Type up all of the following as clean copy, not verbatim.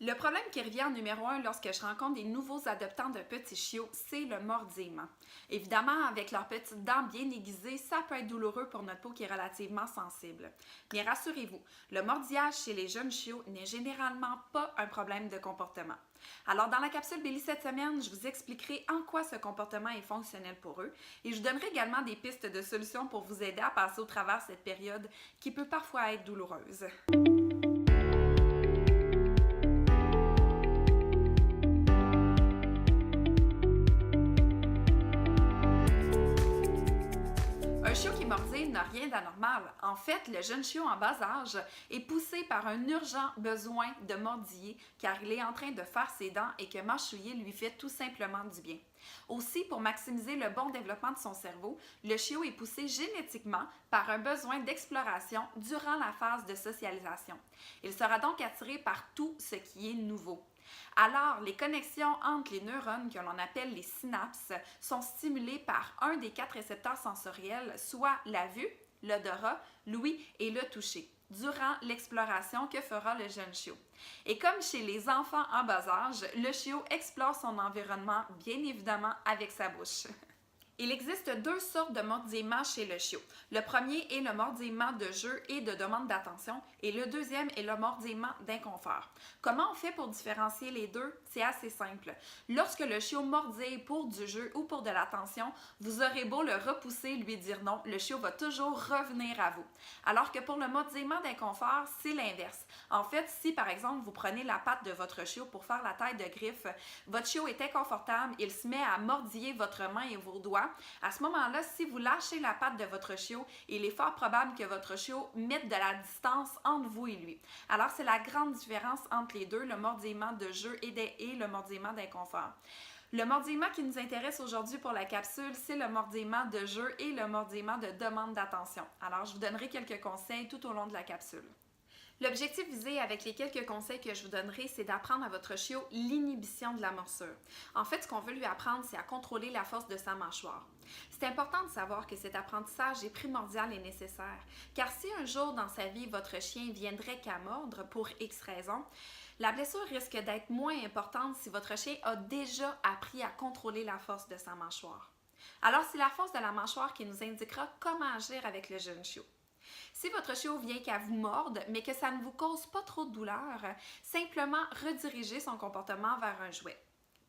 Le problème qui revient en numéro un lorsque je rencontre des nouveaux adoptants de petits chiots, c'est le mordillement. Évidemment, avec leurs petites dents bien aiguisées, ça peut être douloureux pour notre peau qui est relativement sensible. Mais rassurez-vous, le mordillage chez les jeunes chiots n'est généralement pas un problème de comportement. Alors, dans la capsule Billy cette semaine, je vous expliquerai en quoi ce comportement est fonctionnel pour eux et je vous donnerai également des pistes de solutions pour vous aider à passer au travers cette période qui peut parfois être douloureuse. Un chiot qui est mordillé n'a rien d'anormal. En fait, le jeune chiot en bas âge est poussé par un urgent besoin de mordiller car il est en train de faire ses dents et que mâchouiller lui fait tout simplement du bien. Aussi, pour maximiser le bon développement de son cerveau, le chiot est poussé génétiquement par un besoin d'exploration durant la phase de socialisation. Il sera donc attiré par tout ce qui est nouveau. Alors, les connexions entre les neurones, que l'on appelle les synapses, sont stimulées par un des 4 récepteurs sensoriels, soit la vue, l'odorat, l'ouïe et le toucher, durant l'exploration que fera le jeune chiot. Et comme chez les enfants en bas âge, le chiot explore son environnement, bien évidemment, avec sa bouche. Il existe deux sortes de mordillements chez le chiot. Le premier est le mordillement de jeu et de demande d'attention et le deuxième est le mordillement d'inconfort. Comment on fait pour différencier les deux? C'est assez simple. Lorsque le chiot mordille pour du jeu ou pour de l'attention, vous aurez beau le repousser, lui dire non, le chiot va toujours revenir à vous. Alors que pour le mordillement d'inconfort, c'est l'inverse. En fait, si par exemple vous prenez la patte de votre chiot pour faire la taille de griffe, votre chiot est inconfortable, il se met à mordiller votre main et vos doigts. À ce moment-là, si vous lâchez la patte de votre chiot, il est fort probable que votre chiot mette de la distance entre vous et lui. Alors, c'est la grande différence entre les deux, le mordillement de jeu et le mordillement d'inconfort. Le mordillement qui nous intéresse aujourd'hui pour la capsule, c'est le mordillement de jeu et le mordillement de demande d'attention. Alors, je vous donnerai quelques conseils tout au long de la capsule. L'objectif visé avec les quelques conseils que je vous donnerai, c'est d'apprendre à votre chiot l'inhibition de la morsure. En fait, ce qu'on veut lui apprendre, c'est à contrôler la force de sa mâchoire. C'est important de savoir que cet apprentissage est primordial et nécessaire, car si un jour dans sa vie, votre chien viendrait qu'à mordre pour X raison, la blessure risque d'être moins importante si votre chien a déjà appris à contrôler la force de sa mâchoire. Alors, c'est la force de la mâchoire qui nous indiquera comment agir avec le jeune chiot. Si votre chiot vient qu'à vous mordre, mais que ça ne vous cause pas trop de douleur, simplement redirigez son comportement vers un jouet.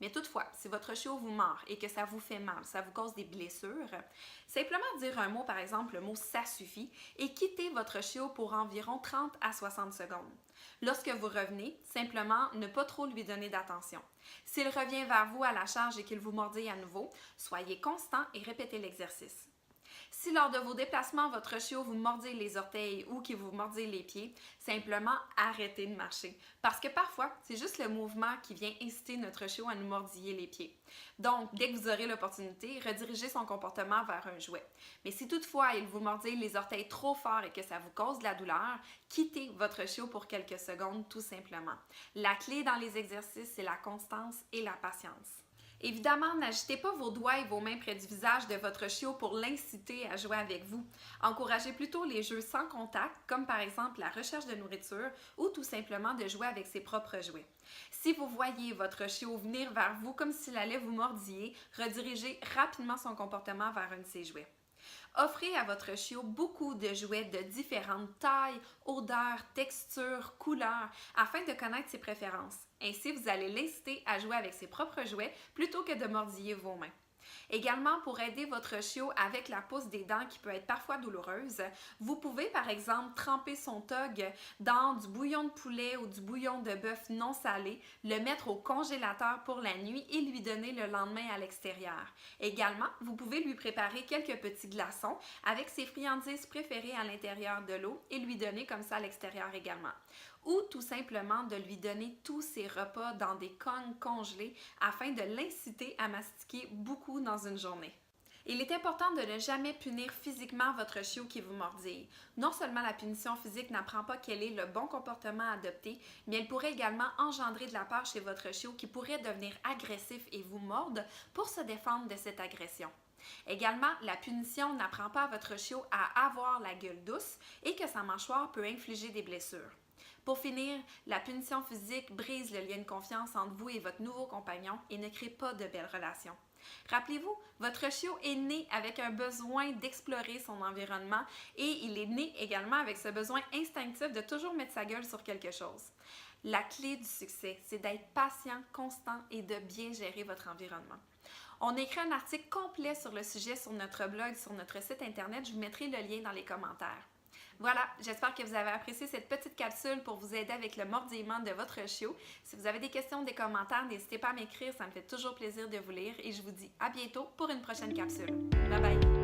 Mais toutefois, si votre chiot vous mord et que ça vous fait mal, ça vous cause des blessures, simplement dire un mot, par exemple le mot « ça suffit » et quittez votre chiot pour environ 30 à 60 secondes. Lorsque vous revenez, simplement ne pas trop lui donner d'attention. S'il revient vers vous à la charge et qu'il vous mordit à nouveau, soyez constant et répétez l'exercice. Si lors de vos déplacements, votre chiot vous mordit les orteils ou qu'il vous mordit les pieds, simplement arrêtez de marcher. Parce que parfois, c'est juste le mouvement qui vient inciter notre chiot à nous mordiller les pieds. Donc, dès que vous aurez l'opportunité, redirigez son comportement vers un jouet. Mais si toutefois il vous mordit les orteils trop fort et que ça vous cause de la douleur, quittez votre chiot pour quelques secondes tout simplement. La clé dans les exercices, c'est la constance et la patience. Évidemment, n'agitez pas vos doigts et vos mains près du visage de votre chiot pour l'inciter à jouer avec vous. Encouragez plutôt les jeux sans contact, comme par exemple la recherche de nourriture ou tout simplement de jouer avec ses propres jouets. Si vous voyez votre chiot venir vers vous comme s'il allait vous mordiller, redirigez rapidement son comportement vers un de ses jouets. Offrez à votre chiot beaucoup de jouets de différentes tailles, odeurs, textures, couleurs, afin de connaître ses préférences. Ainsi, vous allez l'inciter à jouer avec ses propres jouets plutôt que de mordiller vos mains. Également, pour aider votre chiot avec la pousse des dents qui peut être parfois douloureuse, vous pouvez par exemple tremper son tog dans du bouillon de poulet ou du bouillon de bœuf non salé, le mettre au congélateur pour la nuit et lui donner le lendemain à l'extérieur. Également, vous pouvez lui préparer quelques petits glaçons avec ses friandises préférées à l'intérieur de l'eau et lui donner comme ça à l'extérieur également. Ou tout simplement de lui donner tous ses repas dans des cognes congelés afin de l'inciter à mastiquer beaucoup dans une journée. Il est important de ne jamais punir physiquement votre chiot qui vous mordille. Non seulement la punition physique n'apprend pas quel est le bon comportement à adopter, mais elle pourrait également engendrer de la peur chez votre chiot qui pourrait devenir agressif et vous mordre pour se défendre de cette agression. Également, la punition n'apprend pas à votre chiot à avoir la gueule douce et que sa mâchoire peut infliger des blessures. Pour finir, la punition physique brise le lien de confiance entre vous et votre nouveau compagnon et ne crée pas de belles relations. Rappelez-vous, votre chiot est né avec un besoin d'explorer son environnement et il est né également avec ce besoin instinctif de toujours mettre sa gueule sur quelque chose. La clé du succès, c'est d'être patient, constant et de bien gérer votre environnement. On a écrit un article complet sur le sujet sur notre blog, sur notre site internet. Je vous mettrai le lien dans les commentaires. Voilà, j'espère que vous avez apprécié cette petite capsule pour vous aider avec le mordillement de votre chiot. Si vous avez des questions, des commentaires, n'hésitez pas à m'écrire, ça me fait toujours plaisir de vous lire et je vous dis à bientôt pour une prochaine capsule. Bye bye!